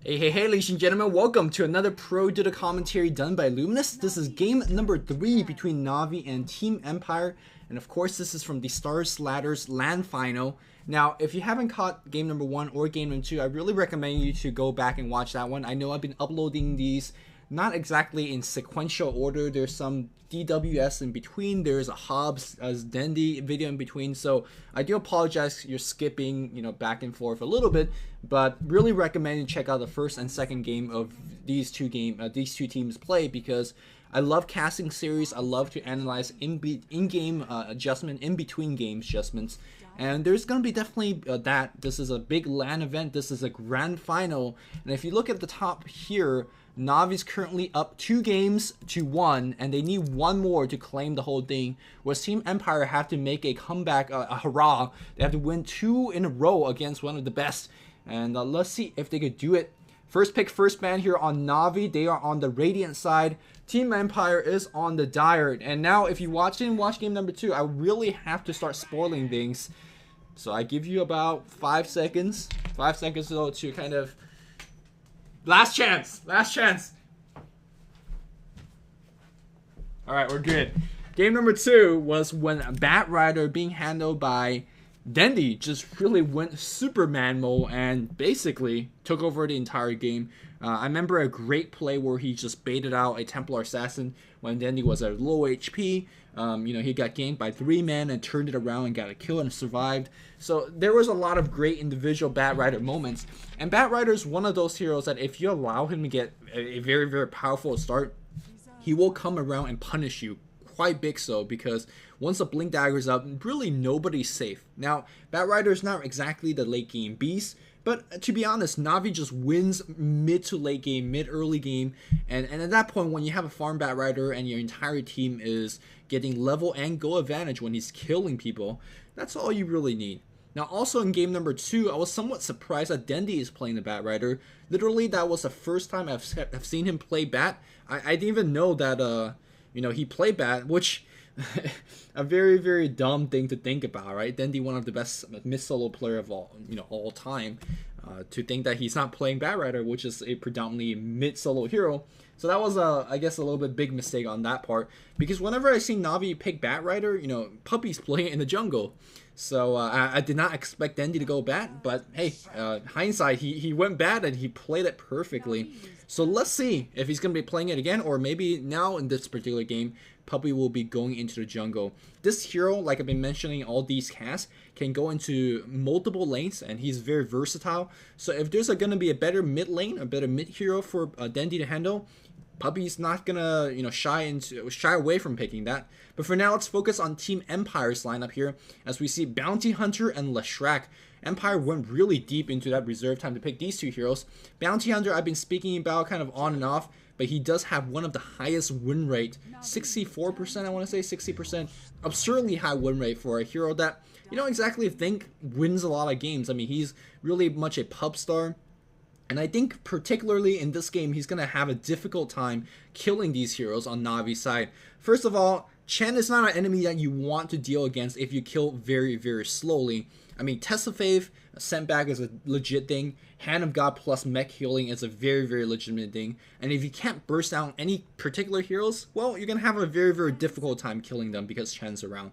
Hey, ladies and gentlemen, welcome to another pro Dota commentary done by Luminous. This is game number 3 between Navi and Team Empire, and of course this is from the Stars Ladders LAN final. Now, if you haven't caught game number 1 or game number 2, I really recommend you to go back and watch that one. I know I've been uploading these not exactly in sequential order. There's some DWS in between, there's a Hobbs as Dendy video in between, so I do apologize you're skipping, back and forth a little bit, but really recommend you check out the first and second game of these two teams play, because I love casting series. I love to analyze in-game adjustment, in-between games adjustments, and there's going to be definitely that. This is a big LAN event, this is a grand final, and if you look at the top here, Navi's currently up 2 games to 1, and they need 1 more to claim the whole thing, whereas Team Empire have to make a comeback, a hurrah. They have to win 2 in a row against one of the best, and let's see if they could do it. First pick, first ban here on Navi. They are on the Radiant side. Team Empire is on the Dire, and now if you watch game number 2, I really have to start spoiling things. So I give you about 5 seconds. 5 seconds though to kind of... Last chance. Alright, we're good. Game number 2 was when Batrider being handled by Dendy just really went Superman mode and basically took over the entire game. I remember a great play where he just baited out a Templar Assassin when Dendy was at low HP. He got ganked by 3 men and turned it around and got a kill and survived. So there was a lot of great individual Batrider moments. And Batrider is one of those heroes that if you allow him to get a very, very powerful start, he will come around and punish you. Quite big so, because once the Blink Dagger's up, really nobody's safe. Now, Batrider is not exactly the late game beast, but to be honest, Navi just wins mid to late game, mid-early game, and at that point, when you have a farm Batrider and your entire team is getting level and go advantage when he's killing people, that's all you really need. Now, also in game number 2, I was somewhat surprised that Dendy is playing the Batrider. Literally, that was the first time I've seen him play Bat. I didn't even know that, he played Bat, which... a very, very dumb thing to think about, right? Dendy, one of the best mid-solo player of all time, to think that he's not playing Batrider, which is a predominantly mid-solo hero. So that was, I guess, a little bit big mistake on that part, because whenever I see Navi pick Batrider, Puppy's playing in the jungle. So I did not expect Dendy to go Bat, but hey, hindsight, he went Bat and he played it perfectly. So let's see if he's going to be playing it again, or maybe now in this particular game, Puppy will be going into the jungle. This hero, like I've been mentioning, all these casts can go into multiple lanes, and he's very versatile. So if there's going to be a better mid lane, a better mid hero for Dendy to handle, Puppy's not gonna shy away from picking that. But for now, let's focus on Team Empire's lineup here, as we see Bounty Hunter and Leshrac. Empire went really deep into that reserve time to pick these 2 heroes. Bounty Hunter I've been speaking about kind of on and off, but he does have one of the highest win rate, 64%, I want to say 60%. Absurdly high win rate for a hero that you don't exactly think wins a lot of games. I mean, he's really much a pub star. And I think particularly in this game, he's going to have a difficult time killing these heroes on Navi's side. First of all, Chen is not an enemy that you want to deal against if you kill very, very slowly. I mean, Tesafave sent back is a legit thing. Hand of God plus mech healing is a very, very legitimate thing. And if you can't burst down any particular heroes, well, you're going to have a very, very difficult time killing them because Chen's around.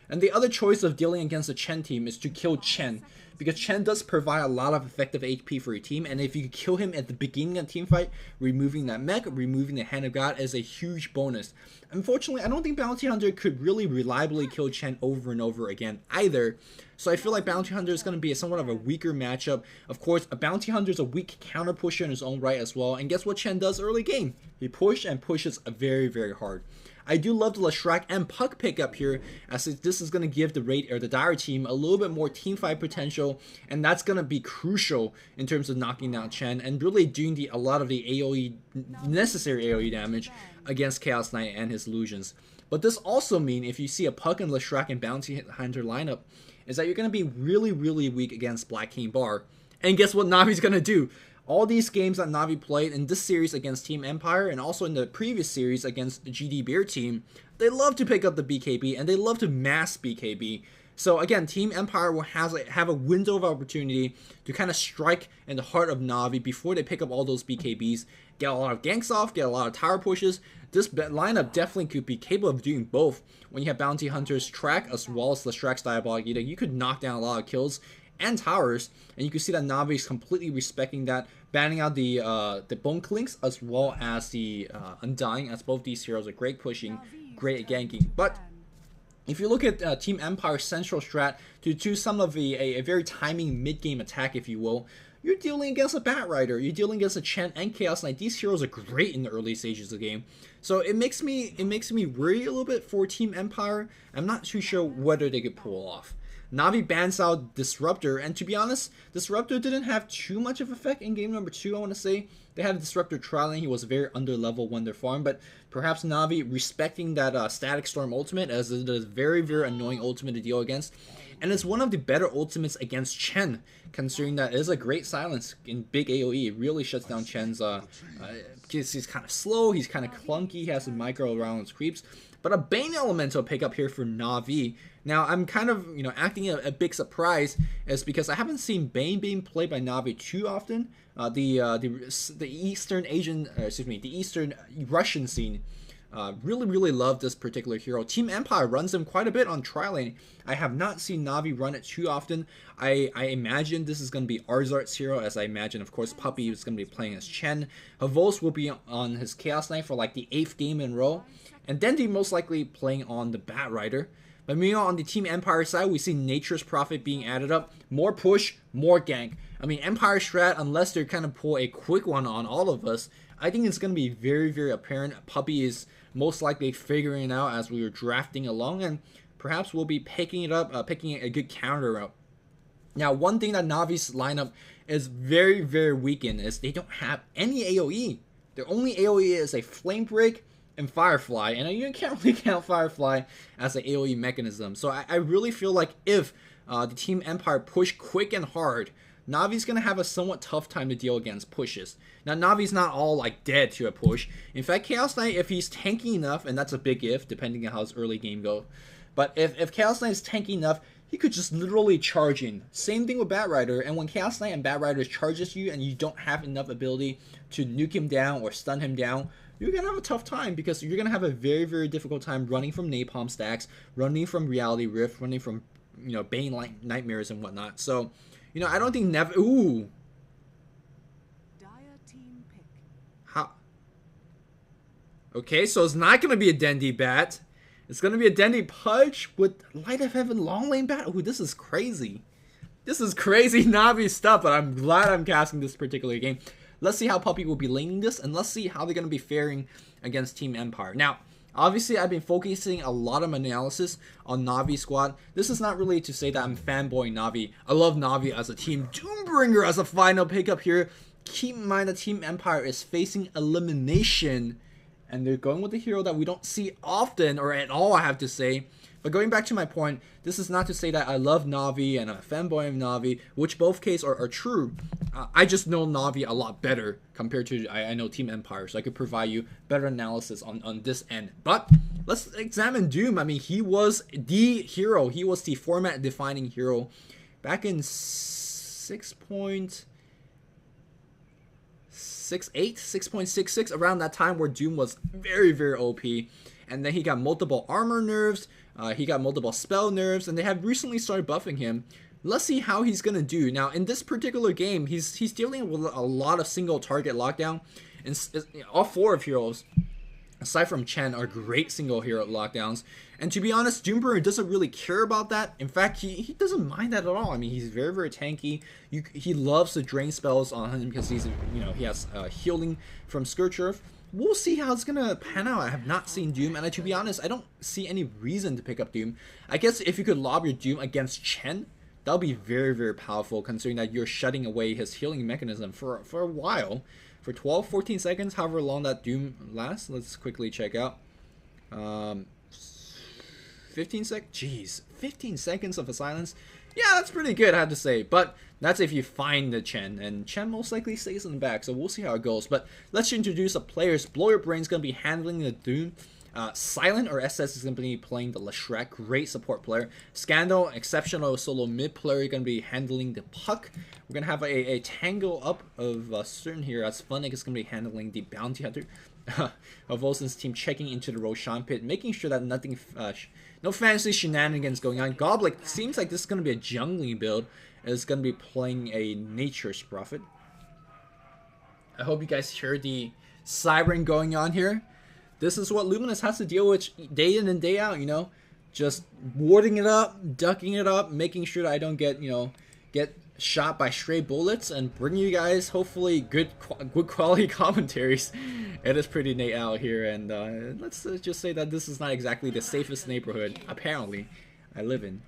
And the other choice of dealing against the Chen team is to kill Chen, because Chen does provide a lot of effective HP for your team, and if you kill him at the beginning of the team fight, removing that mech, removing the Hand of God is a huge bonus. Unfortunately, I don't think Bounty Hunter could really reliably kill Chen over and over again either, so I feel like Bounty Hunter is going to be somewhat of a weaker matchup. Of course, a Bounty Hunter is a weak counter pusher in his own right as well, and guess what Chen does early game? He pushes and pushes very, very hard. I do love the Leshrac and Puck pickup here, as this is going to give the Dire team a little bit more team fight potential, and that's going to be crucial in terms of knocking down Chen and really doing a lot of the necessary AoE damage against Chaos Knight and his illusions. But this also means if you see a Puck and Leshrac and Bounty Hunter lineup, is that you're going to be really, really weak against Black King Bar. And guess what Navi's going to do? All these games that Navi played in this series against Team Empire and also in the previous series against the GD Beer team, they love to pick up the BKB and they love to mass BKB. So again, Team Empire will have a window of opportunity to kind of strike in the heart of Navi before they pick up all those BKBs, get a lot of ganks off, get a lot of tower pushes. This lineup definitely could be capable of doing both. When you have Bounty Hunters track as well as Lestrax Diabolic Edict, you could knock down a lot of kills and towers, and you can see that Navi is completely respecting that, banning out the Bone Clinks as well as the Undying, as both these heroes are great pushing, great at ganking. But if you look at Team Empire's central strat to do some of a very timing mid-game attack, if you will, you're dealing against a Bat Rider, you're dealing against a Chen and Chaos Knight. These heroes are great in the early stages of the game. So it makes me worry a little bit for Team Empire. I'm not too sure whether they could pull off. Navi bans out Disruptor, and to be honest, Disruptor didn't have too much of effect in game number 2, I want to say. They had a Disruptor trialing, he was very under level when they're farmed, but perhaps Navi respecting that Static Storm ultimate, as it is very, very annoying ultimate to deal against. And it's one of the better ultimates against Chen, considering that it is a great silence in big AoE. It really shuts down Chen's, he's kind of slow, he's kind of clunky, he has some micro around his creeps. But a Bane Elemental pick up here for Navi. Now, I'm kind of, acting a big surprise, is because I haven't seen Bane being played by Navi too often. The Eastern Asian, the Eastern Russian scene really love this particular hero. Team Empire runs him quite a bit on tri-lane. I have not seen Navi run it too often. I imagine this is going to be Arzart's hero, as I imagine, of course, Puppey is going to be playing as Chen. Havos will be on his Chaos Knight for like the 8th game in a row. And Dendi most likely playing on the Bat Rider. But meanwhile, on the Team Empire side, we see Nature's Prophet being added up. More push, more gank. I mean, Empire strat, unless they're kind of pull a quick one on all of us, I think it's going to be very, very apparent. Puppey is most likely figuring it out as we were drafting along, and perhaps we'll be picking it up, picking a good counter out. Now, one thing that Navi's lineup is very, very weak in is they don't have any AoE. Their only AoE is a Flame Break and Firefly, and you can't really count Firefly as an AoE mechanism. So I really feel like if the Team Empire push quick and hard, Navi's going to have a somewhat tough time to deal against pushes. Now, Navi's not all like dead to a push. In fact, Chaos Knight, if he's tanky enough, and that's a big if, depending on how his early game goes, but if Chaos Knight is tanky enough, he could just literally charge in. Same thing with Bat Rider, and when Chaos Knight and Bat Rider charges you and you don't have enough ability to nuke him down or stun him down, you're going to have a tough time, because you're going to have a very, very difficult time running from Napalm stacks, running from Reality Rift, running from, Bane Nightmares and whatnot. So, I don't think Navi... Ooh! How? Okay, so it's not going to be a Dendi Bat. It's going to be a Dendi Pudge with Light of Heaven Long Lane Bat. Ooh, this is crazy. This is crazy Navi stuff, but I'm glad I'm casting this particular game. Let's see how Puppey will be laning this, and let's see how they're going to be faring against Team Empire. Now, obviously, I've been focusing a lot of my analysis on Navi squad. This is not really to say that I'm fanboying Navi. I love Navi as a team. Doombringer as a final pickup here. Keep in mind that Team Empire is facing elimination, and they're going with a hero that we don't see often, or at all, I have to say. But going back to my point, this is not to say that I love Navi and I'm a fanboy of Navi, which both cases are true. I just know Navi a lot better compared to I know Team Empire, so I could provide you better analysis on this end. But let's examine Doom. I mean, he was the hero. He was the format-defining hero back in 6.68, 6.66, around that time where Doom was very, very OP. And then he got multiple armor nerfs, he got multiple spell nerfs, and they have recently started buffing him. Let's see how he's going to do. Now, in this particular game, he's dealing with a lot of single target lockdown. And all 4 of heroes, aside from Chen, are great single hero lockdowns. And to be honest, Doombringer doesn't really care about that. In fact, he doesn't mind that at all. I mean, he's very, very tanky. He loves to drain spells on him because he's, he has healing from Scorch Earth. We'll see how it's gonna pan out. I have not seen Doom, and to be honest, I don't see any reason to pick up Doom. I guess if you could lob your Doom against Chen, that'll be very, very powerful, considering that you're shutting away his healing mechanism for a while. For 12, 14 seconds, however long that Doom lasts. Let's quickly check out. 15 seconds? Jeez, 15 seconds of a silence? Yeah, that's pretty good, I have to say. But that's if you find the Chen, and Chen most likely stays in the back, so we'll see how it goes. But let's introduce the players. Blow Your Brain's going to be handling the Doom. Silent or SS is going to be playing the Leshrac, great support player. Scandal, exceptional solo mid player, going to be handling the puck. We're going to have a tango up of certain here, as Funnick is going to be handling the Bounty Hunter. Of Olsen's team checking into the Roshan pit, making sure that nothing, no fancy shenanigans going on. Goblik seems like this is going to be a jungling build. It's going to be playing a Nature's Prophet. I hope you guys hear the siren going on here. This is what Luminous has to deal with day in and day out, you know. Just warding it up, ducking it up, making sure that I don't get, you know, get shot by stray bullets, and bring you guys hopefully good quality commentaries. It is pretty late out here, and let's just say that this is not exactly the safest neighborhood apparently I live in.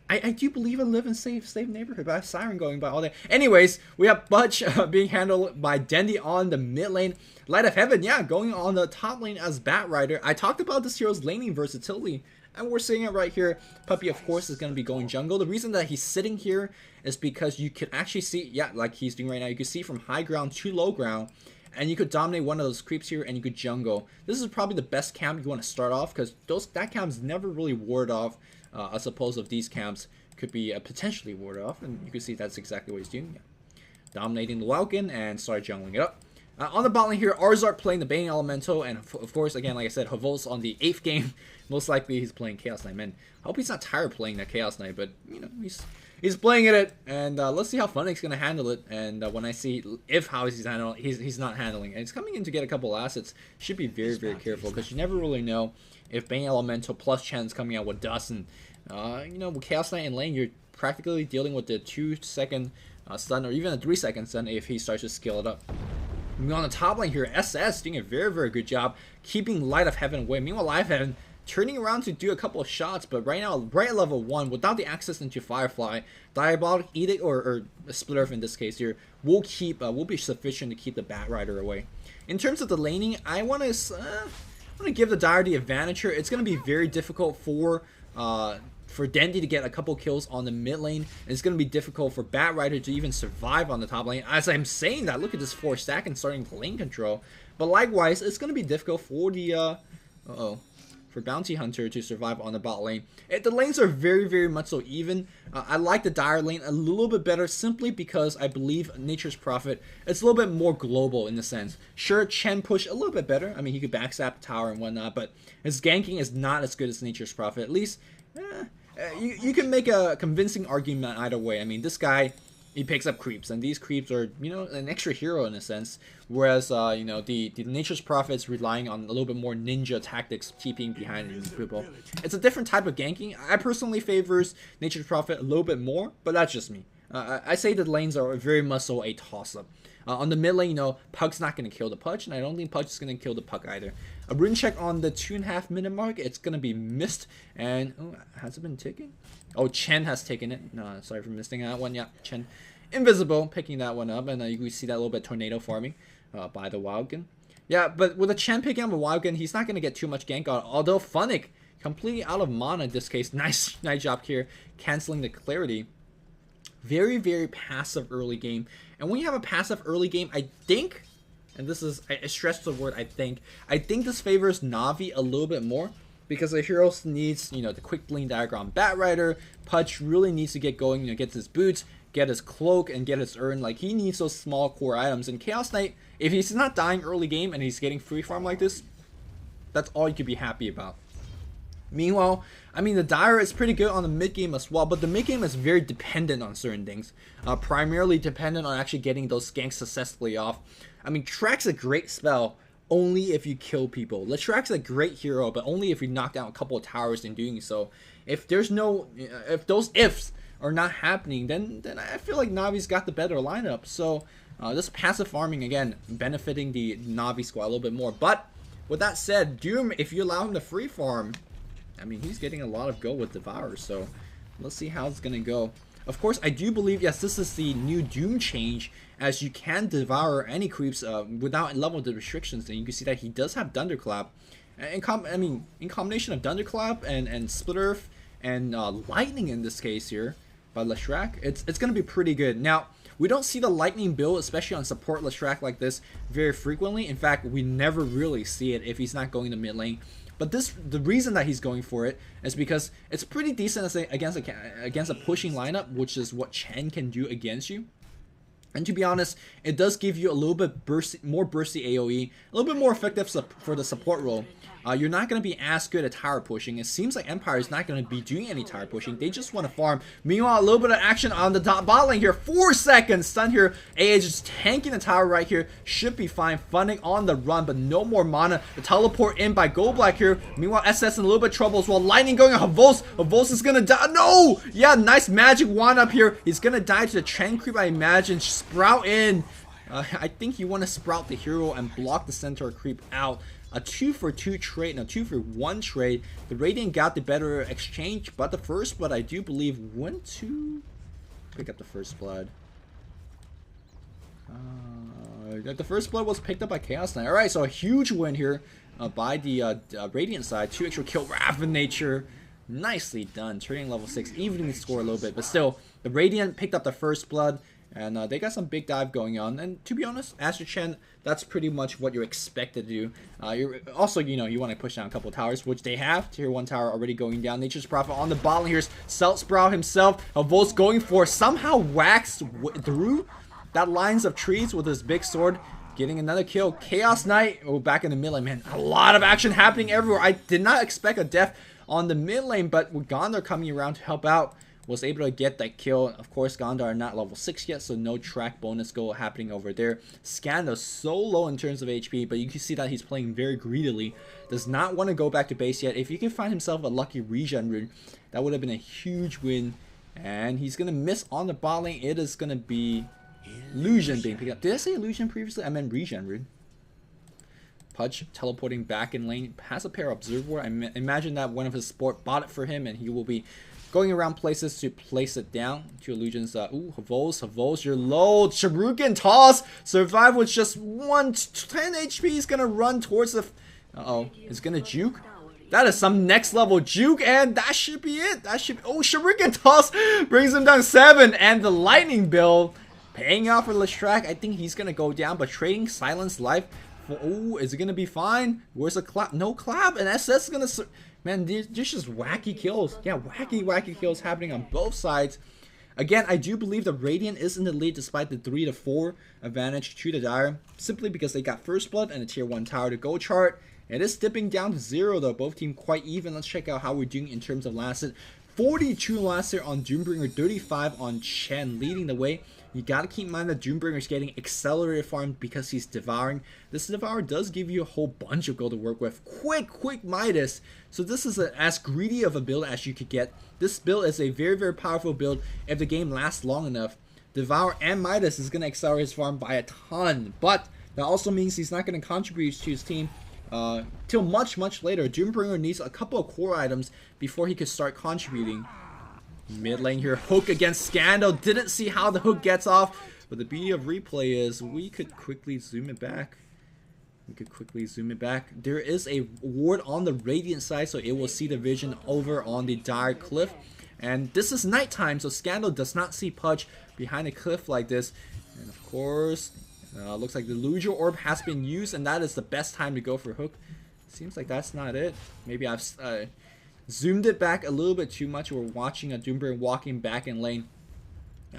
I do believe I live in safe neighborhood, but I have siren going by all day. Anyways, we have Butch being handled by Dendy on the mid lane. Light of Heaven, yeah, going on the top lane as Bat Rider. I talked about this hero's laning versatility, and we're seeing it right here. Puppy, of course, is going to be going jungle. The reason that he's sitting here is because you can actually see, yeah, like he's doing right now, you can see from high ground to low ground, and you could dominate one of those creeps here, and you could jungle. This is probably the best camp you want to start off, because that camp's never really ward off. I suppose of these camps could be potentially warded off, and you can see that's exactly what he's doing. Yeah. Dominating the Welkin and start jungling it up. On the bot lane here, Arzart playing the Bane Elemental, and of course, again, like I said, Havos on the 8th game. Most likely he's playing Chaos Knight. Man, I hope he's not tired of playing that Chaos Knight, but, you know, he's playing it, and let's see how Funnick's going to handle it, and when I see how he's handling it, he's not handling it. And he's coming in to get a couple assets. Should be very, very careful, because you never really know if Bane Elemental plus Chen's coming out with dust, and you know, with Chaos Knight in lane, you're practically dealing with the 2-second stun, or even a 3-second stun if he starts to scale it up. On the top lane here, SS doing a very, very good job keeping Light of Heaven away. Meanwhile, Light of Heaven turning around to do a couple of shots, but right now, right at level 1, without the access into Firefly, Diabolic Edict, or Split Earth in this case here, will be sufficient to keep the Bat Rider away. In terms of the laning, I want to give the Dire the advantage here. It's going to be very difficult for Dendy to get a couple kills on the mid lane, and it's going to be difficult for Bat Rider to even survive on the top lane. As I'm saying that, look at this 4 stack and starting to lane control. But likewise, it's going to be difficult for the for Bounty Hunter to survive on the bot lane. The lanes are very, very much so even. I like the Dire lane a little bit better simply because I believe Nature's Prophet, it's a little bit more global in the sense. Sure, Chen push a little bit better. I mean, he could backstab the tower and whatnot, but his ganking is not as good as Nature's Prophet. At least, you can make a convincing argument either way. I mean, this guy, he picks up creeps, and these creeps are, you know, an extra hero in a sense. Whereas, you know, the Nature's Prophet's relying on a little bit more ninja tactics, TPing behind people. It's a different type of ganking. I personally favors Nature's Prophet a little bit more, but that's just me. I say the lanes are very much so a toss-up. On the mid lane, you know, Pug's not going to kill the Pudge, and I don't think Pudge is going to kill the Puck either. A rune check on the 2.5 minute mark, it's going to be missed, and, oh, has it been taken? Oh, Chen has taken it. No, sorry for missing that one. Yeah, Chen. Invisible, picking that one up, and you can see that little bit tornado farming by the Wildgun. Yeah, but with a Chen picking up a Wildgun, he's not going to get too much gank on, although Funnick, completely out of mana in this case. Nice job here, canceling the Clarity. Very, very passive early game. And when you have a passive early game, I think, and this is, I stress the word I think this favors Navi a little bit more, because the hero needs, you know, the quick blink diagram Bat Rider. Pudge really needs to get going, you know, gets his boots, get his cloak, and get his urn. Like, he needs those small core items. And Chaos Knight, if he's not dying early game and he's getting free farm like this, that's all you could be happy about. Meanwhile, I mean, the Dire is pretty good on the mid game as well, but the mid game is very dependent on certain things. Primarily dependent on actually getting those ganks successfully off. I mean, Track's a great spell only if you kill people. Letrack's a great hero, but only if you knock down a couple of towers in doing so. If there's no, if those ifs are not happening, then I feel like Navi's got the better lineup. So this passive farming, again, benefiting the Navi squad a little bit more. But with that said, Doom, if you allow him to free farm, I mean, he's getting a lot of go with Devour, so let's see how it's going to go. Of course, I do believe, yes, this is the new Doom change, as you can devour any creeps without level the restrictions, and you can see that he does have Thunderclap. In combination of Thunderclap and Split Earth and Lightning in this case here by Leshrac, it's going to be pretty good. Now, we don't see the Lightning build, especially on support Leshrac like this, very frequently. In fact, we never really see it if he's not going to mid lane. But the reason that he's going for it is because it's pretty decent against a pushing lineup, which is what Chen can do against you. And to be honest, it does give you a little bit more bursty AoE, a little bit more effective for the support role. You're not going to be as good at tower pushing. It seems like Empire is not going to be doing any tower pushing. They just want to farm. Meanwhile, a little bit of action on the top bot lane here. 4 seconds. Stun here. AA just tanking the tower right here. Should be fine. Funding on the run, but no more mana. The teleport in by Gold Black here. Meanwhile, SS in a little bit of trouble as well. Lightning going on Havos. Havos is going to die. No! Yeah, nice magic wand up here. He's going to die to the Chen creep, I imagine. Sprout in. I think you want to sprout the hero and block the centaur creep out. A 2-for-2 trade, no, 2-for-1 trade. The Radiant got the better exchange, but the first blood, I do believe, went to pick up the first blood. The first blood was picked up by Chaos Knight. Alright, so a huge win here by the Radiant side. 2 extra kill, Wrath of Nature. Nicely done. Trading level 6, evening the score a little bit, but still, the Radiant picked up the first blood. And they got some big dive going on. And to be honest, Astro Chen, that's pretty much what you're expected to do. You're also, you want to push down a couple of towers, which they have. Tier 1 tower already going down. Nature's Prophet on the bottom. Here's Selt Sprout himself. Volt's going for somehow whacks through that lines of trees with his big sword. Getting another kill. Chaos Knight, back in the mid lane, man. A lot of action happening everywhere. I did not expect a death on the mid lane, but with Gondor coming around to help out, was able to get that kill. Of course, Gondor are not level 6 yet, so no track bonus goal happening over there. Scandal so low in terms of HP, but you can see that he's playing very greedily. Does not want to go back to base yet. If he can find himself a lucky regen rune, that would have been a huge win. And he's going to miss on the bot lane. It is going to be Illusion being picked up. Did I say Illusion previously? I meant regen rune. Pudge teleporting back in lane. Has a pair of Observer. I imagine that one of his support bought it for him, and he will be going around places to place it down. Two illusions. Ooh, Havos, you're low. Shuriken toss. Survive with just 10 HP. He's gonna run towards the. It's gonna juke. That is some next level juke, and that should be it. That should. Oh, Shuriken toss brings him down 7, and the lightning build paying off for Lestrak. I think he's gonna go down, but trading silence life. Oh, is it gonna be fine? Where's the clap? No clap, and SS is gonna. Man, these just wacky kills. Yeah, wacky kills happening on both sides. Again, I do believe the Radiant is in the lead despite the 3-4 advantage to the Dire, simply because they got first blood and a tier 1 tower to go chart. It is dipping down to 0 though. Both teams quite even. Let's check out how we're doing in terms of last hit. 42 last hit on Doombringer, 35 on Chen, leading the way. You gotta keep in mind that Doombringer's getting accelerated farm because he's devouring. This Devour does give you a whole bunch of gold to work with. Quick Midas. So this is as greedy of a build as you could get. This build is a very powerful build if the game lasts long enough. Devour and Midas is gonna accelerate his farm by a ton, but that also means he's not gonna contribute to his team till much later. Doombringer needs a couple of core items before he could start contributing. Mid lane here, hook against Scandal. Didn't see how the hook gets off, but the beauty of replay is we could quickly zoom it back. There is a ward on the Radiant side, so it will see the vision over on the Dire cliff. And this is nighttime, so Scandal does not see Pudge behind a cliff like this. And of course, looks like the Lujo Orb has been used, and that is the best time to go for hook. Seems like that's not it. Maybe I've zoomed it back a little bit too much. We're watching a Doombringer walking back in lane.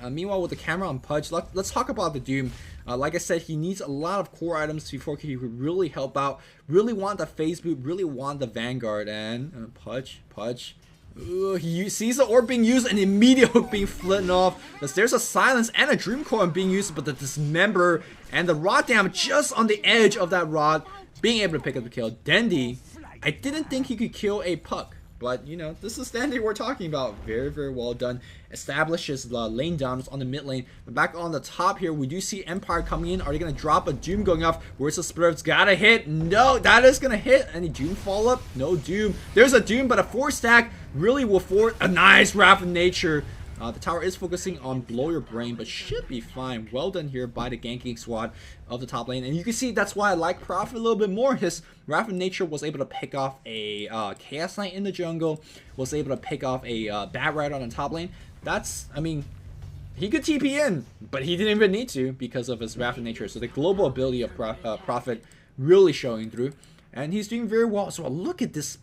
Meanwhile, with the camera on Pudge, let's talk about the Doom. Like I said, he needs a lot of core items before he could really help out. Really want the phase boot, really want the Vanguard. And Pudge. Ooh, he sees the orb being used and the immediate hook being flitten off. There's a silence and a Dream Coil being used, but the Dismember and the rod damage just on the edge of that rod, being able to pick up the kill. Dendi, I didn't think he could kill a Puck. But, this is Dendi we're talking about. Very well done. Establishes the lane dominance on the mid lane. But back on the top here, we do see Empire coming in. Are they going to drop a Doom going off? Where's the Splurf's gotta hit? No, that is going to hit. Any Doom follow-up? No Doom. There's a Doom, but a 4-stack really will force a nice Wrath of Nature. The tower is focusing on Blow Your Brain, but should be fine. Well done here by the ganking squad of the top lane. And you can see that's why I like Prophet a little bit more. His Wrath of Nature was able to pick off a Chaos Knight in the jungle, was able to pick off a Bat Rider on the top lane. He could TP in, but he didn't even need to because of his Wrath of Nature. So the global ability of Prophet really showing through. and he's doing very well. So look at this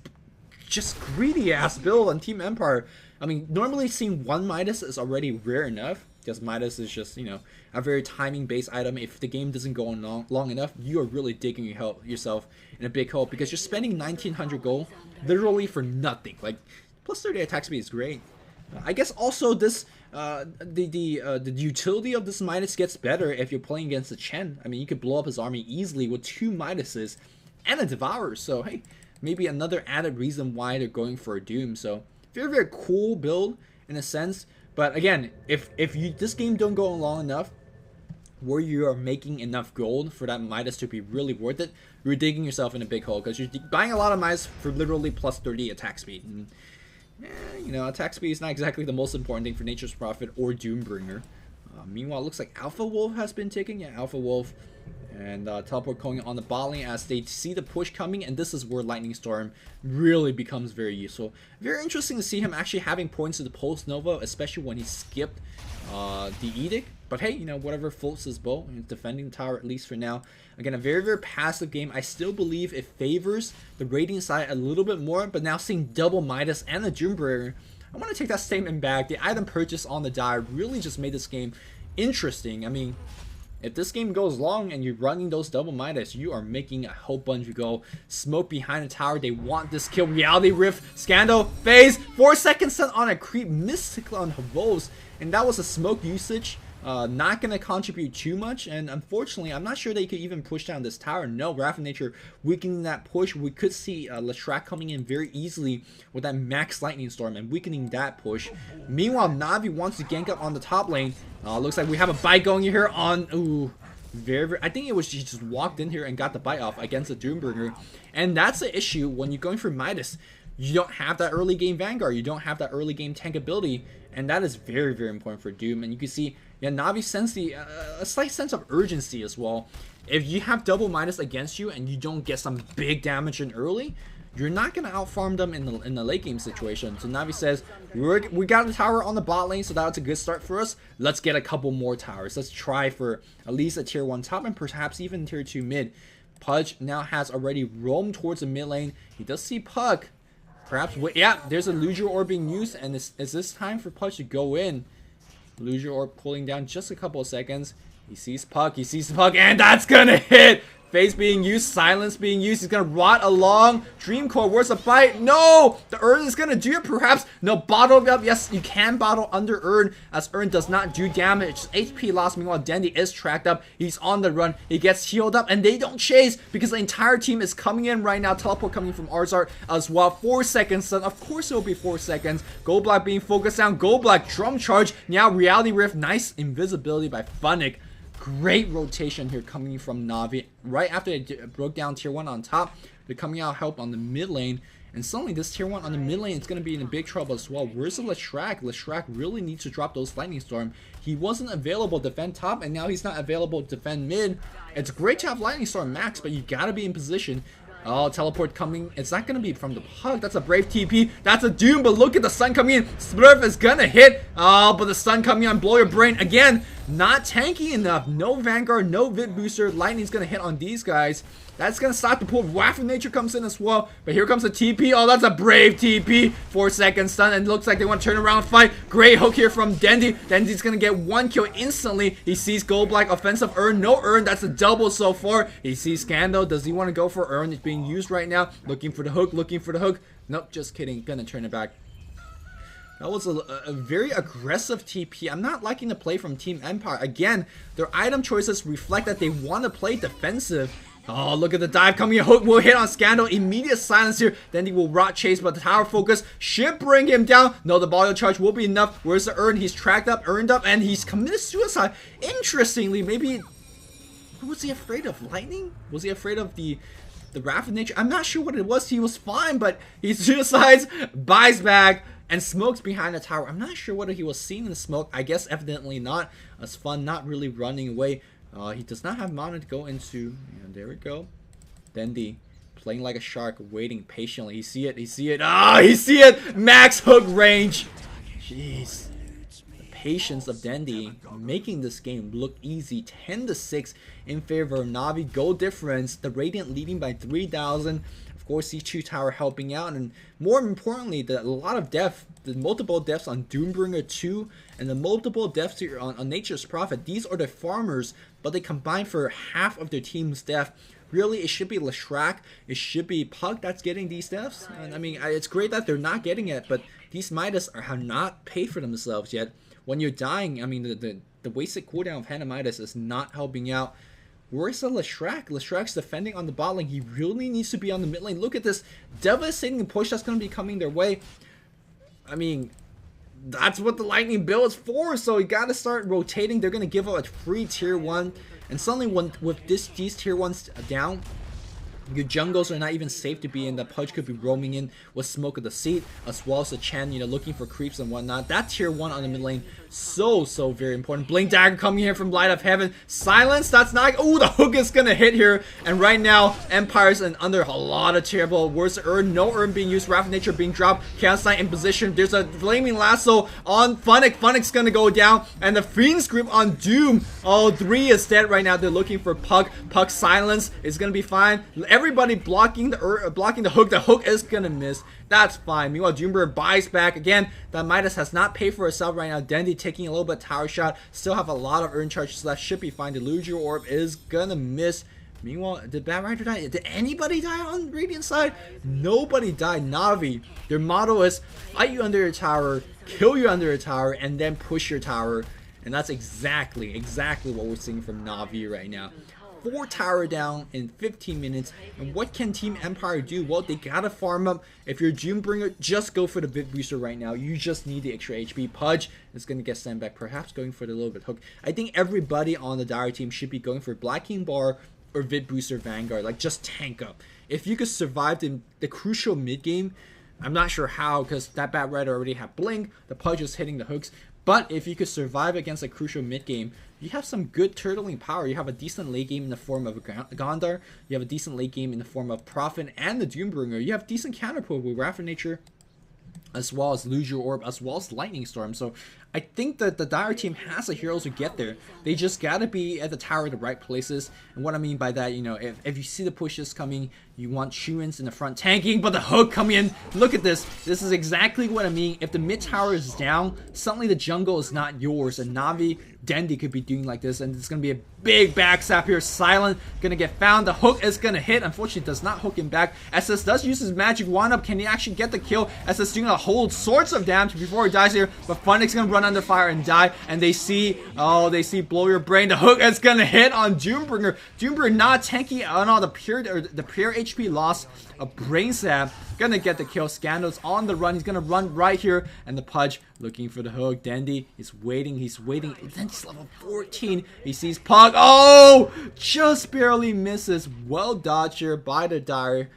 just greedy ass build on Team Empire. I mean, normally seeing one Midas is already rare enough, because Midas is just, you know, a very timing based item. If the game doesn't go on long enough, you are really digging yourself in a big hole, because you're spending 1900 gold literally for nothing. Like, plus 30 attack speed is great. I guess also this the utility of this Midas gets better if you're playing against the Chen. I mean, you could blow up his army easily with 2 Midases and a Devourer. So hey, maybe another added reason why they're going for a Doom. So very, very cool build in a sense. But again, if this game don't go long enough where you are making enough gold for that Midas to be really worth it, you're digging yourself in a big hole, because you're buying a lot of Midas for literally plus 30 attack speed. And, you know, attack speed is not exactly the most important thing for Nature's Prophet or Doombringer. Meanwhile, it looks like Alpha Wolf has been taken. Yeah, Alpha Wolf and Teleport going on the bot lane as they see the push coming, and this is where Lightning Storm really becomes very useful. Very interesting to see him actually having points to the Pulse Nova, especially when he skipped the Edict. But hey, you know, whatever floats his boat. He's defending the tower, at least for now. Again, a very, very passive game. I still believe it favors the raiding side a little bit more, but now seeing double Midas and the Doombringer, I want to take that statement back. The item purchase on the die really just made this game interesting. I mean, if this game goes long and you're running those double Midas, you are making a whole bunch of gold. Smoke behind the tower. They want this kill. Reality Rift, Scandal, Phase, 4 seconds sent on a creep, Mystic on Wolves, and that was a smoke usage. Not going to contribute too much, and unfortunately, I'm not sure they could even push down this tower. No, Wrath of Nature weakening that push. We could see Leshrac coming in very easily with that max Lightning Storm and weakening that push. Meanwhile, Navi wants to gank up on the top lane. Looks like we have a bite going here on... Ooh, very, I think it was she just walked in here and got the bite off against the Doombringer. And that's the issue when you're going for Midas. You don't have that early game Vanguard. You don't have that early game tank ability. And that is very, very important for Doom. And you can see, yeah, Navi sense a slight sense of urgency as well. If you have double Midas against you and you don't get some big damage in early, you're not going to outfarm them in the late game situation. So Navi says, we got a tower on the bot lane, so that's a good start for us. Let's get a couple more towers. Let's try for at least a tier 1 top and perhaps even tier 2 mid. Pudge now has already roamed towards the mid lane. He does see Puck. Perhaps, yeah, there's a Illusion Orb being used, and is this time for Pudge to go in? Illusion Orb pulling down just a couple of seconds. He sees Puck, and that's gonna hit! Phase being used, Silence being used, he's gonna rot along. Dream Core, where's the fight? No! The Urn is gonna do it, perhaps. No, bottle up. Yes, you can bottle under Urn, as Urn does not do damage. HP loss. Meanwhile, Dandy is tracked up. He's on the run. He gets healed up, and they don't chase because the entire team is coming in right now. Teleport coming from Arzart as well. 4 seconds, son. Of course it will be 4 seconds. Gold Black being focused down. Gold Black drum charge. Now Reality Rift. Nice invisibility by Funnick. Great rotation here coming from Navi. Right after they broke down tier 1 on top, they're coming out help on the mid lane. And suddenly this tier 1 on the mid lane is going to be in big trouble as well. Where's the Leshrac? Leshrac really needs to drop those Lightning Storm. He wasn't available to defend top, and now he's not available to defend mid. It's great to have Lightning Storm max, but you got to be in position. Oh, teleport coming. It's not going to be from the Puck. That's a brave TP. That's a Doom, but look at the sun coming in. Smurf is going to hit. Oh, but the sun coming on. Blow your brain. Again, not tanky enough. No Vanguard, no Vit Booster. Lightning's going to hit on these guys. That's going to stop the pool. Wrath of Nature comes in as well. But here comes the TP. Oh, that's a brave TP. 4 seconds stun. And it looks like they want to turn around and fight. Great hook here from Dendy. Dendy's going to get 1 kill instantly. He sees Gold Black. Offensive Urn. No Urn. That's a double so far. He sees Scandal. Does he want to go for Urn? It's being used right now. Looking for the hook. Looking for the hook. Nope, just kidding. Gonna turn it back. That was a very aggressive TP. I'm not liking the play from Team Empire. Again, their item choices reflect that they want to play defensive. Oh, look at the dive coming in. Hook will hit on Scandal. Immediate silence here. Then he will rot chase, but the tower focus should bring him down. No, the body charge will be enough. Where's the Urn? He's tracked up, earned up, and he's committed suicide. Interestingly, maybe... Was he afraid of lightning? Was he afraid of the Wrath of Nature? I'm not sure what it was. He was fine, but he suicides, buys back, and smokes behind the tower. I'm not sure whether he was seen in the smoke. I guess evidently not. As fun, not really running away. He does not have mana to go into. And there we go. Dendy playing like a shark, waiting patiently. You see it. You see it. Ah, you see it. Max hook range. Jeez. The patience of Dandy making this game look easy. 10-6 in favor of Navi. Goal difference, the Radiant leading by 3,000. Of course, these 2 tower helping out, and more importantly, a lot of death, the multiple deaths on Doombringer 2 and the multiple deaths here on Nature's Prophet. These are the farmers, but they combine for half of their team's death. Really, it should be Leshrac, it should be Pug that's getting these deaths. And I mean, it's great that they're not getting it, but these Midas have not paid for themselves yet. When you're dying, I mean, the wasted cooldown of Hannah Midas is not helping out. Where's the Leshrac? Leshrac's defending on the bot lane. He really needs to be on the mid lane. Look at this devastating push that's going to be coming their way. I mean, that's what the lightning build is for. So you got to start rotating. They're going to give up a free tier 1. And suddenly with these tier 1s down, your jungles are not even safe to be in. The Pudge could be roaming in with Smoke of the Seat, as well as the Chen, you know, looking for creeps and whatnot. That tier 1 on the mid lane, so very important. Blink Dagger coming here from Light of Heaven. Silence, that's not... Oh, the hook is gonna hit here. And right now, Empire's under a lot of terrible. Where's the Urn? No Urn being used. Wrath of Nature being dropped. Chaos Knight in position. There's a Flaming Lasso on Funnick. Funnick's gonna go down. And the Fiend's Grip on Doom. Oh, 3 is dead right now. They're looking for Puck. Puck silence is gonna be fine. Everybody blocking the hook. The hook is gonna miss. That's fine. Meanwhile, Doombringer buys back. Again, the Midas has not paid for itself right now. Dandy taking a little bit of tower shot. Still have a lot of Urn charges left. Should be fine. Delusional Orb is gonna miss. Meanwhile, did Bat Rider die? Did anybody die on Radiant side? Nobody died. Navi, their motto is fight you under your tower, kill you under your tower, and then push your tower. And that's exactly what we're seeing from Navi right now. 4 tower down in 15 minutes. And what can Team Empire do? Well, they gotta farm up. If you're Doombringer, just go for the bit booster right now. You just need the extra HP. Pudge is gonna get sent back, perhaps going for the little bit hook. I think everybody on the Dire team should be going for Black King Bar or Vid Booster Vanguard. Like, just tank up. If you could survive the crucial mid game, I'm not sure how, because that Bat Rider already had Blink. The Pudge is hitting the hooks. But if you could survive against a crucial mid game, you have some good turtling power. You have a decent late game in the form of Gondar. You have a decent late game in the form of Prophet and the Doombringer. You have decent counterpull with Wrath of Nature, as well as Lose Your Orb, as well as Lightning Storm. So I think that the Dire team has the heroes to get there. They just gotta be at the tower at the right places. And what I mean by that, you know, if you see the pushes coming, you want Shuins in the front tanking, but the hook coming in. Look at this. This is exactly what I mean. If the mid tower is down, suddenly the jungle is not yours. And Navi, Dandy could be doing like this, and it's gonna be a big backstab here. Silent gonna get found. The hook is gonna hit. Unfortunately, does not hook him back. SS does use his magic wand up. Can he actually get the kill? SS doing a whole sorts of damage before he dies here, but Funnick's gonna run under fire and die. And they see, oh, they see blow your brain. The hook is gonna hit on Doombringer. Doombringer not tanky on all the pure HP loss. A brain stab gonna get the kill. Scandal's on the run. He's gonna run right here, and the Pudge looking for the hook. Dandy is waiting. He's waiting. Dandy's level 14. He sees Pug. Oh, just barely misses. Well dodged here by the Dire,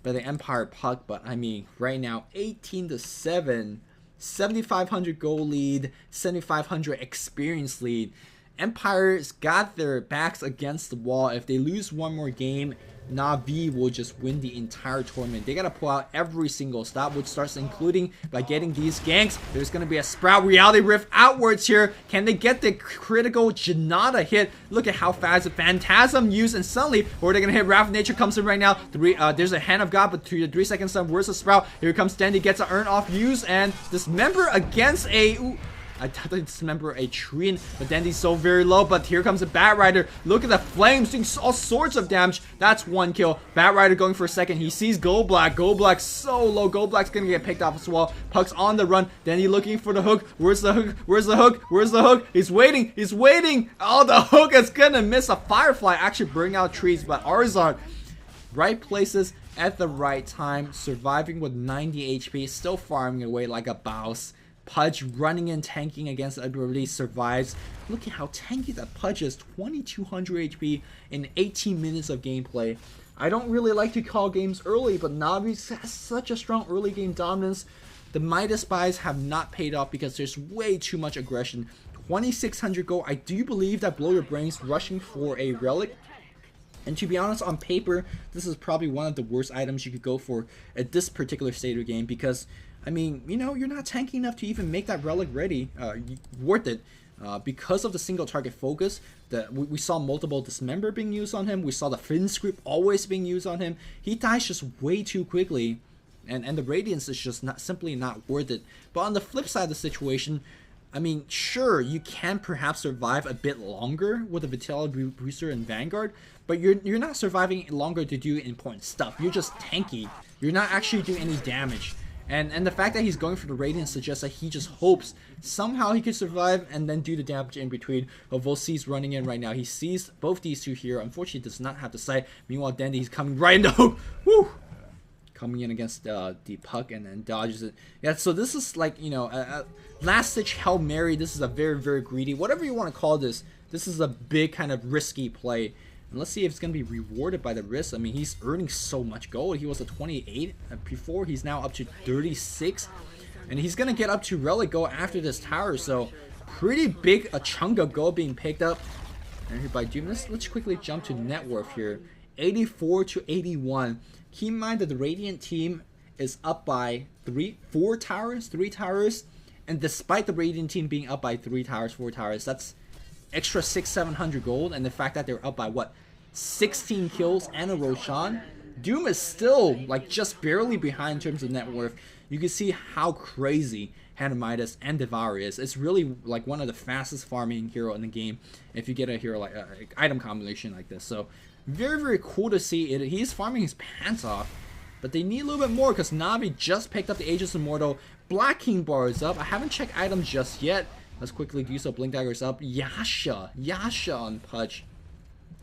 by the Empire Pug. But I mean, right now, 18-7, 7,500 goal lead, 7,500 experience lead. Empire's got their backs against the wall. If they lose one more game, Navi will just win the entire tournament. They gotta pull out every single stop, which starts including by getting these ganks. There's gonna be a Sprout Reality Rift outwards here. Can they get the critical Janata hit? Look at how fast the Phantasm used, and suddenly, where they're gonna hit. Wrath of Nature comes in right now. There's a Hand of God, but to the 3 seconds time, where's the Sprout? Here comes Dandy, gets an Urn off use, and Dismember against a... Ooh, I thought I dismember a tree, but Dandy's so very low. But here comes a Bat Rider. Look at the flames doing all sorts of damage. That's 1 kill. Bat Rider going for a second. He sees Gold Black. Gold Black so low. Gold Black's gonna get picked off as well. Puck's on the run. Dandy looking for the hook. Where's the hook? Where's the hook? Where's the hook? He's waiting. He's waiting. Oh, the hook is gonna miss. A Firefly actually bring out trees, but Arzard, right places at the right time, surviving with 90 HP, still farming away like a boss. Pudge running and tanking against ability survives. Look at how tanky that Pudge is. 2200 HP in 18 minutes of gameplay. I don't really like to call games early, but Navi has such a strong early game dominance. The Midas buys have not paid off because there's way too much aggression. 2600 gold. I do believe that Blow Your Brains rushing for a relic And to be honest, on paper, this is probably one of the worst items you could go for at this particular state of the game because, I mean, you know, you're not tanky enough to even make that relic ready, worth it. Because of the single target focus, we saw multiple dismember being used on him. We saw the fin script always being used on him. He dies just way too quickly, and the radiance is just simply not worth it. But on the flip side of the situation, I mean, sure, you can perhaps survive a bit longer with a Vitality Booster and Vanguard, but you're not surviving longer to do important stuff. You're just tanky. You're not actually doing any damage. And the fact that he's going for the Radiance suggests that he just hopes somehow he could survive and then do the damage in between. Volce's running in right now. He sees both these two here. Unfortunately, does not have the sight. Meanwhile, Dandy, he's coming right in the hook. Woo! Coming in against the puck and then dodges it. Yeah, so this is like, you know, a last-ditch Hail Mary. This is a very, very greedy, whatever you want to call this. This is a big kind of risky play. And let's see if it's going to be rewarded by the risk. I mean, he's earning so much gold. He was at 28 before. He's now up to 36. And he's going to get up to relic gold after this tower. So, pretty big a chunk of gold being picked up. And here by Doom. Let's quickly jump to net worth here. 84 to 81. Keep in mind that the Radiant team is up by 3 towers. And despite the Radiant team being up by 4 towers, that's extra 600-700 gold, and the fact that they're up by what, 16 kills and a Roshan. Doom is still like just barely behind in terms of net worth. You can see how crazy Midas and Devour is. It's really like one of the fastest farming hero in the game if you get a hero like item combination like this. So very, very cool to see it. He's farming his pants off, but they need a little bit more because Navi just picked up the Aegis Immortal. Black King bar is up. I haven't checked items just yet. Let's quickly do so. Blink Dagger's up. Yasha on Pudge.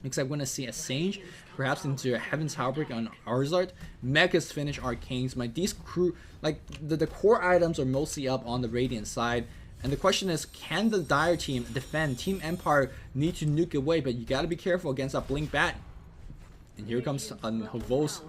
Looks like we're going to see a Sage, perhaps into a Heaven's Outbreak on Arzard. Megas finish Arcanes. These crew, like the core items are mostly up on the Radiant side. And the question is, can the Dire team defend? Team Empire need to nuke away, but you got to be careful against that Blink Bat. And here comes Havos.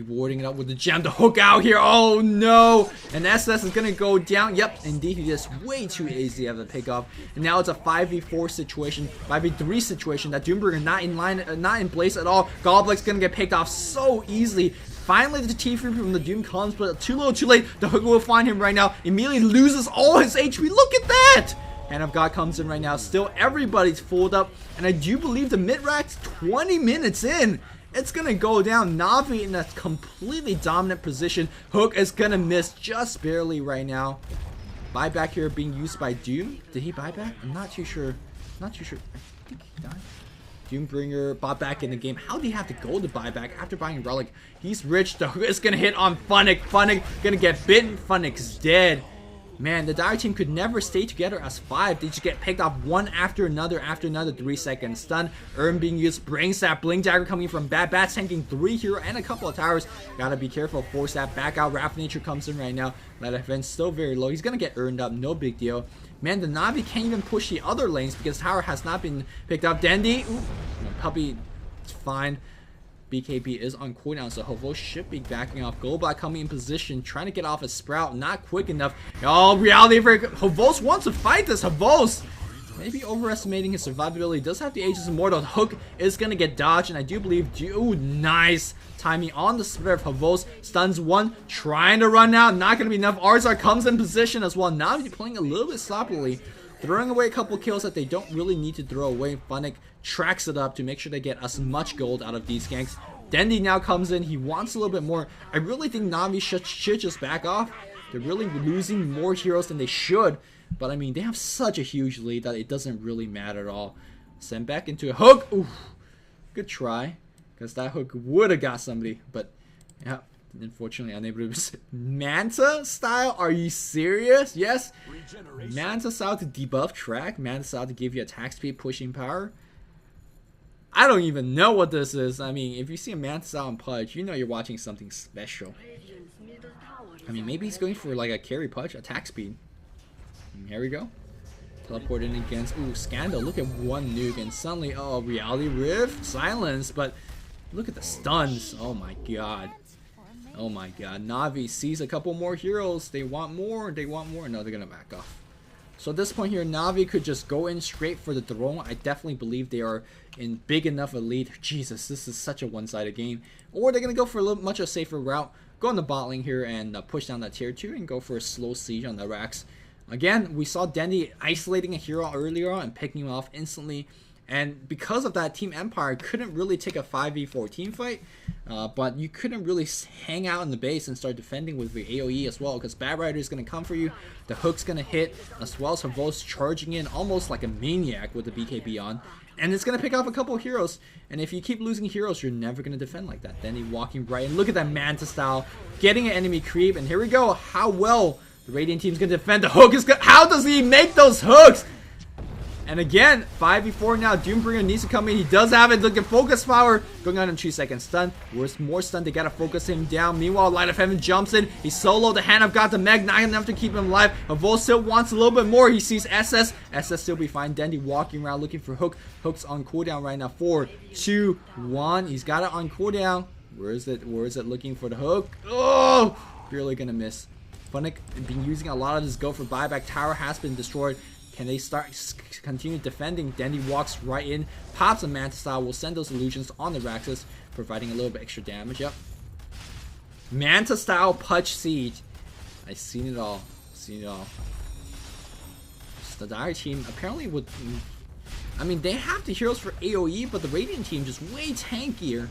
Warding it up with the gem to hook out here. Oh no! And SS is gonna go down. Yep, indeed, he is way too easy of a pickoff. And now it's a 5v4 situation, 5v3 situation. That Doombringer not in line, not in place at all. Goblik's gonna get picked off so easily. Finally, the T3 from the Doom comes, but too little, too late. The hook will find him right now. Immediately loses all his HP. Look at that! Hand of God comes in right now. Still, everybody's fooled up, and I do believe the mid-rack's 20 minutes in. It's gonna go down. Navi in a completely dominant position. Hook is gonna miss just barely right now. Buyback here being used by Doom. Did he buy back? I'm not too sure. I think he died. Doombringer bought back in the game. How did he have to go to buyback after buying Relic? He's rich. The hook is gonna hit on Funnick. Funnick gonna get bitten. Funnick's dead. Man, the Dire team could never stay together as 5. They just get picked off one after another 3-second stun. Being used, brings that Blink Dagger coming from Bats tanking 3 hero and a couple of towers. Gotta be careful, force that back out. Wrath Nature comes in right now. That event's still very low. He's gonna get earned up, no big deal. Man, the Navi can't even push the other lanes because tower has not been picked up. Dandy, ooh, Puppy, it's fine. BKB is on cooldown, so Havos should be backing off. Golbot coming in position, trying to get off a Sprout, not quick enough. Oh, reality for Havos wants to fight this. Havos maybe overestimating his survivability. He does have the Aegis Immortal. Hook is gonna get dodged, and I do believe, ooh, nice timing on the Spirit of Havos. Stuns 1, trying to run out, not gonna be enough. Arzar comes in position as well. Now he's playing a little bit sloppily, throwing away a couple kills that they don't really need to throw away. Funnick tracks it up to make sure they get as much gold out of these ganks. Dandy now comes in. He wants a little bit more. I really think Navi should just back off. They're really losing more heroes than they should. But I mean, they have such a huge lead that it doesn't really matter at all. Send back into a hook. Ooh, good try. Because that hook would have got somebody. But yeah, unfortunately unable to. Manta style? Are you serious? Yes. Manta style to debuff track. Manta style to give you attack speed, pushing power. I don't even know what this is. I mean, if you see a Manta style on Pudge, you know you're watching something special. I mean, maybe he's going for like a carry Pudge, attack speed. And here we go. Teleport in against, ooh, Scandal. Look at one nuke and suddenly, oh, Reality Rift, silence. But look at the stuns. Oh my god. Oh my god. Navi sees a couple more heroes. They want more. They want more. No, they're gonna back off. So at this point here, Navi could just go in straight for the throne. I definitely believe they are in big enough a lead. Jesus, this is such a one-sided game. Or they're going to go for a little much a safer route. Go on the bot lane here and push down that tier 2 and go for a slow siege on the racks. Again, we saw Dendy isolating a hero earlier on and picking him off instantly. And because of that, Team Empire couldn't really take a 5v4 team fight. But you couldn't really hang out in the base and start defending with the AoE as well. Because Bad Rider is going to come for you. The hook's going to hit. As well as Havos charging in almost like a maniac with the BKB on. And it's going to pick off a couple of heroes. And if you keep losing heroes, you're never going to defend like that. Dendy walking right in. Look at that Manta style. Getting an enemy creep. And here we go. How well the Radiant team's going to defend. The hook is good. How does he make those hooks? And again, 5v4 now. Doombringer needs to come in. He does have it. Look at focus power. Going on in 2-second stun. Where's more stun? They gotta focus him down. Meanwhile, Light of Heaven jumps in. He's solo. The hand of God, the Meg, not enough to keep him alive. Havol still wants a little bit more. He sees SS. SS still be fine. Dendy walking around looking for Hook. Hook's on cooldown right now. 4, 2, 1. He's got it on cooldown. Where is it? Where is it? Looking for the Hook. Oh! Barely gonna miss. Funnick been using a lot of his go for buyback. Tower has been destroyed. Can they continue defending? Dendy walks right in, pops a Manta style, will send those illusions on the Raxus, providing a little bit extra damage. Yep. Manta style Putch Siege. I've seen it all. Seen it all. So the Dire team apparently would. I mean, they have the heroes for AoE, but the Radiant team just way tankier.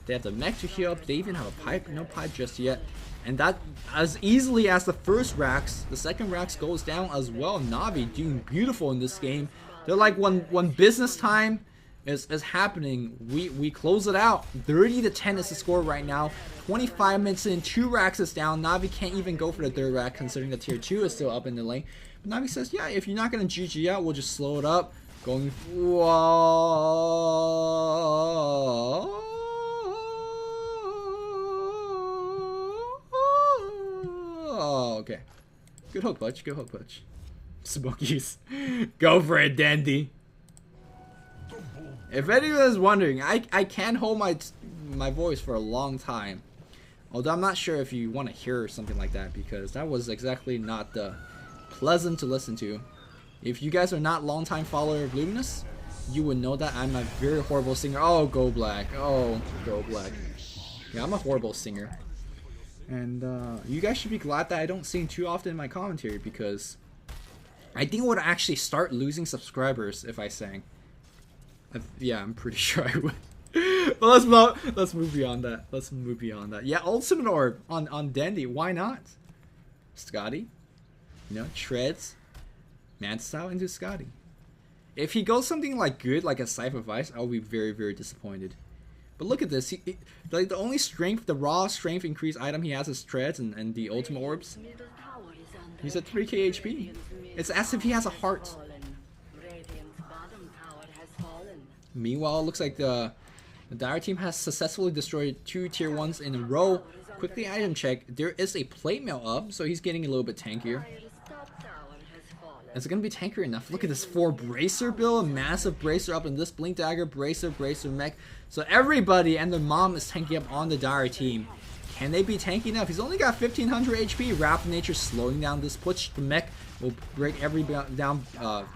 They have the mech to heal up. They even have a pipe. No pipe just yet. And that, as easily as the first Rax, the second Rax goes down as well. Navi doing beautiful in this game. They're like, when business time is happening, we close it out. 30-10 is the score right now. 25 minutes in, 2 Raxes down. Navi can't even go for the third Rax, considering the tier 2 is still up in the lane. But Navi says, yeah, if you're not going to GG out, we'll just slow it up. Going, whoa. Oh, okay. Good hook, Butch. Good hook, Butch. Smokies. Go for it, Dandy. If anyone is wondering, I can hold my voice for a long time. Although I'm not sure if you want to hear something like that, because that was exactly not pleasant to listen to. If you guys are not longtime follower of Luminous, you would know that I'm a very horrible singer. Oh, go black. Oh, go black. Yeah, I'm a horrible singer. And you guys should be glad that I don't sing too often in my commentary, because I think I would actually start losing subscribers if I sang. Yeah, I'm pretty sure I would. But let's move beyond that. Let's move beyond that. Yeah, Ultimate Orb on Dendy. Why not? Scotty, you know, treads, man style into Scotty. If he goes something like good, like a Scythe of Ice, I'll be very, very disappointed. But look at this. Like the only strength, the raw strength increase item he has is treads and the ultimate orbs. He's at 3k HP. It's as if he has a heart. Meanwhile, it looks like the Dire team has successfully destroyed 2 tier 1s in a row. Quickly item check. There is a plate mail up, so he's getting a little bit tankier. Is it going to be tankier enough? Look at this 4 bracer build, a massive bracer up in this blink dagger, bracer mech. So everybody and their mom is tanking up on the Dire team. Can they be tanky enough? He's only got 1500 HP. Rapid Nature slowing down this push. The mech will break everybody down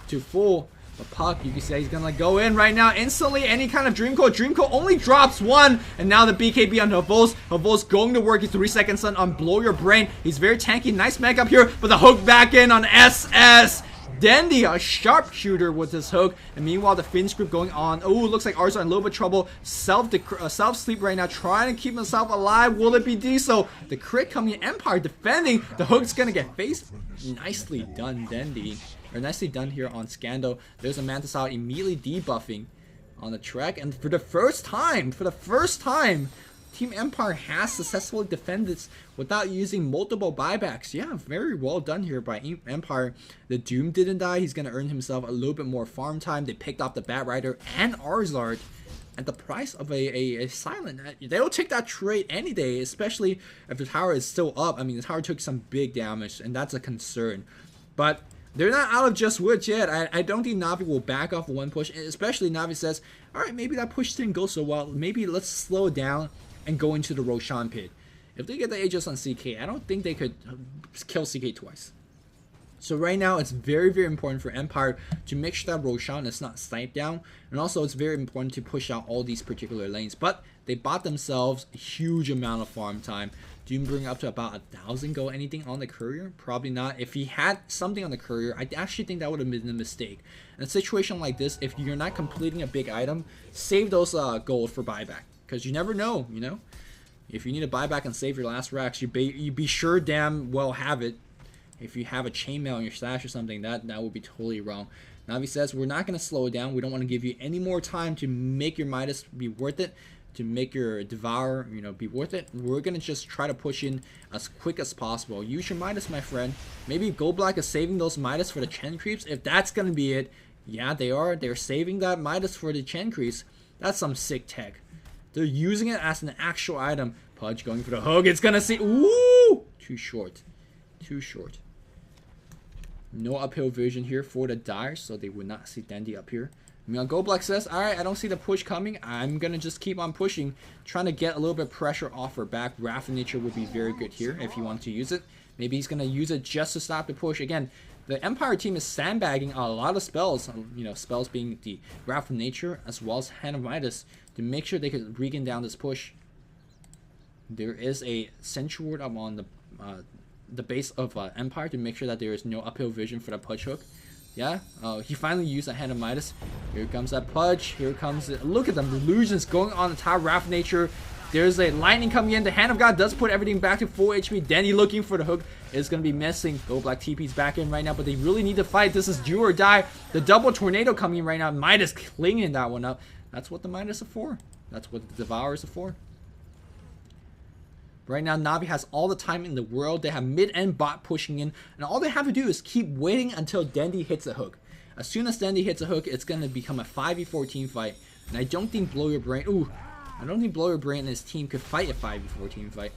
to full. But Puck, you can say he's gonna go in right now instantly. Any kind of Dream Coat. Dream Coat only drops 1. And now the BKB on Havos. Havos going to work. He's 3-second stun on Blow Your Brain. He's very tanky. Nice mech up here. But the hook back in on SS. Dendy, a sharpshooter with his hook. And meanwhile, the Finch group going on. Oh, looks like Arzo in a little bit of trouble. Self-sleep right now, trying to keep himself alive. Will it be Diesel? The crit coming in. Empire defending. The hook's going to get faced. Nicely done, Dendy. Or nicely done here on Scando. There's a Manta style immediately debuffing on the track. And for the first time, Team Empire has successfully defended this without using multiple buybacks. Yeah, very well done here by Empire. The Doom didn't die. He's going to earn himself a little bit more farm time. They picked off the Bat Rider and Arzard at the price of a Silent. They'll take that trade any day, especially if the tower is still up. I mean, the tower took some big damage, and that's a concern. But they're not out of just woods yet. I don't think Navi will back off one push, especially Navi says, alright, maybe that push didn't go so well. Maybe let's slow down and go into the Roshan pit. If they get the Aegis on CK, I don't think they could kill CK twice. So right now, it's very, very important for Empire to make sure that Roshan is not sniped down. And also, it's very important to push out all these particular lanes. But they bought themselves a huge amount of farm time. Doom bring up to about 1,000 gold. Anything on the courier? Probably not. If he had something on the courier, I actually think that would have been a mistake. In a situation like this, if you're not completing a big item, save those gold for buyback. Because you never know, you know? If you need a buyback and save your last racks, you be sure damn well have it. If you have a chainmail in your stash or something, that would be totally wrong. Navi says, we're not going to slow it down. We don't want to give you any more time to make your Midas be worth it, to make your Devour, you know, be worth it. We're going to just try to push in as quick as possible. Use your Midas, my friend. Maybe Gold Black is saving those Midas for the Chen creeps. If that's going to be it, yeah, they are. They're saving that Midas for the Chen creeps. That's some sick tech. They're using it as an actual item. Pudge going for the hook. It's going to see. Ooh! Too short. Too short. No uphill vision here for the Dire, so they would not see Dandy up here. Gold Black says, alright, I don't see the push coming. I'm going to just keep on pushing, trying to get a little bit of pressure off her back. Wrath of Nature would be very good here if you want to use it. Maybe he's going to use it just to stop the push. Again, the Empire team is sandbagging a lot of spells, you know, spells being the Wrath of Nature as well as Hand of Midas, to make sure they could regain down this push. There is a Sentry Ward up on the base of Empire to make sure that there is no uphill vision for the Pudge hook. Yeah, he finally used a Hand of Midas. Here comes that Pudge. Here comes it. Look at them, illusions going on the top. Wrath of Nature. There's a lightning coming in. The Hand of God does put everything back to full HP. Danny looking for the hook is going to be missing. Gold Black TP's back in right now, but they really need to fight. This is do or die. The double tornado coming in right now. Midas clinging that one up. That's what the Midas are for. That's what the Devourers are for. Right now, Navi has all the time in the world. They have mid and bot pushing in, and all they have to do is keep waiting until Dandy hits a hook. As soon as Dandy hits a hook, it's going to become a 5v14 fight. And I don't think Blow Your Brain... Ooh, I don't think Blow Your Brain and his team could fight a 5v14 fight.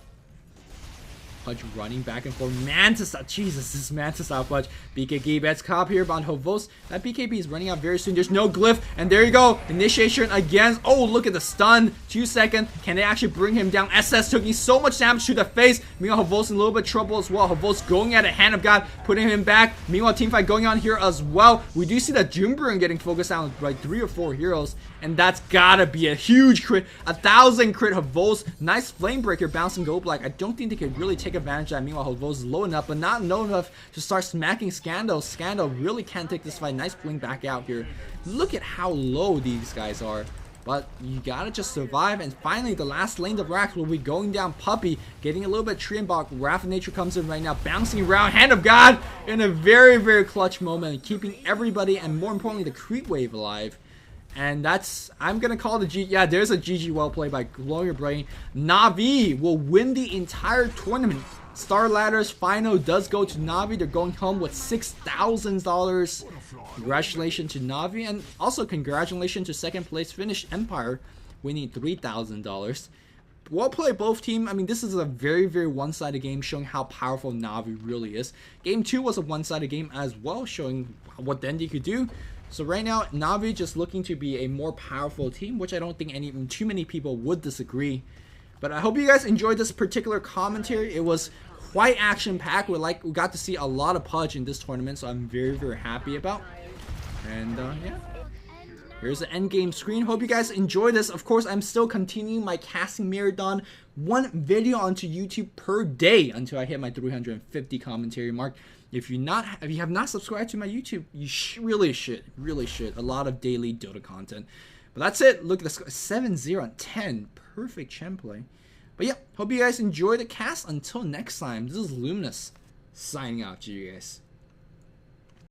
Pudge running back and forth. Mantis, Jesus, this Mantis out Pudge. BKB bets cop here on Hovos. That BKB is running out very soon. There's no glyph, and there you go. Initiation again. Oh, look at the stun. 2 seconds. Can they actually bring him down? SS taking so much damage to the face. Meanwhile, Hovos in a little bit of trouble as well. Hovos going at a Hand of God, putting him back. Meanwhile, teamfight going on here as well. We do see that Doomburn getting focused on like 3 or 4 heroes, and that's gotta be a huge crit. 1,000 crit. Hovos. Nice flame breaker bouncing Gold Black. I don't think they could really take advantage of that. Meanwhile, Hovos is low enough, but not low enough to start smacking Scandal. Scandal really can't take this fight. Nice blink back out here. Look at how low these guys are. But you gotta just survive. And finally, the last lane of racks will be going down. Puppy getting a little bit tree and block. Wrath of Nature comes in right now, bouncing around. Hand of God in a very, very clutch moment, keeping everybody and more importantly the creep wave alive. And that's, I'm gonna call the G. Yeah, there's a GG well played by Blow Your Brain. Navi will win the entire tournament. Star Ladder's final does go to Navi. They're going home with $6,000. Congratulations to Navi, and also congratulations to second place finish Empire, winning $3,000. Well played both team. I mean, this is a very, very one-sided game, showing how powerful Navi really is. Game 2 was a one-sided game as well, showing what Dandy could do. So right now, Navi just looking to be a more powerful team, which I don't think too many people would disagree. But I hope you guys enjoyed this particular commentary. It was quite action-packed. We got to see a lot of Pudge in this tournament, so I'm very, very happy about. And yeah, here's the end game screen. Hope you guys enjoyed this. Of course, I'm still continuing my casting marathon. 1 video onto YouTube per day until I hit my 350 commentary mark. If you have not subscribed to my YouTube, you really should. A lot of daily Dota content. But that's it. Look at this, 7-0-10. Perfect Chen play. But yeah, hope you guys enjoy the cast. Until next time, this is Luminous signing out to you guys.